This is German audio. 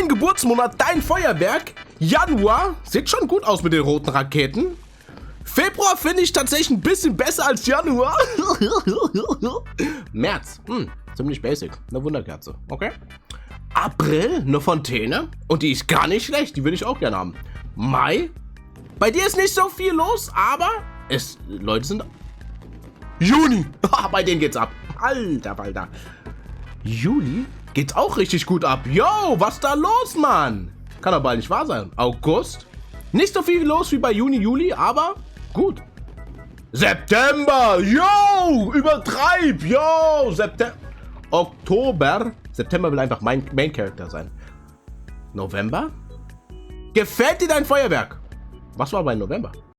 dein Geburtsmonat, dein Feuerwerk. Januar sieht schon gut aus mit den roten Raketen. Februar finde ich tatsächlich ein bisschen besser als Januar. März, ziemlich basic. Eine Wunderkerze, okay. April, eine Fontäne. Und die ist gar nicht schlecht, die würde ich auch gerne haben. Mai, bei dir ist nicht so viel los, aber Leute sind... Juni, bei denen geht's ab. Alter Falter. Juli geht auch richtig gut ab. Yo, was da los, Mann? Kann doch bald nicht wahr sein. August, nicht so viel los wie bei Juni, Juli, aber gut. September, yo, übertreib, yo, September. Oktober, September will einfach mein Main Character sein. November, gefällt dir dein Feuerwerk? Was war bei November?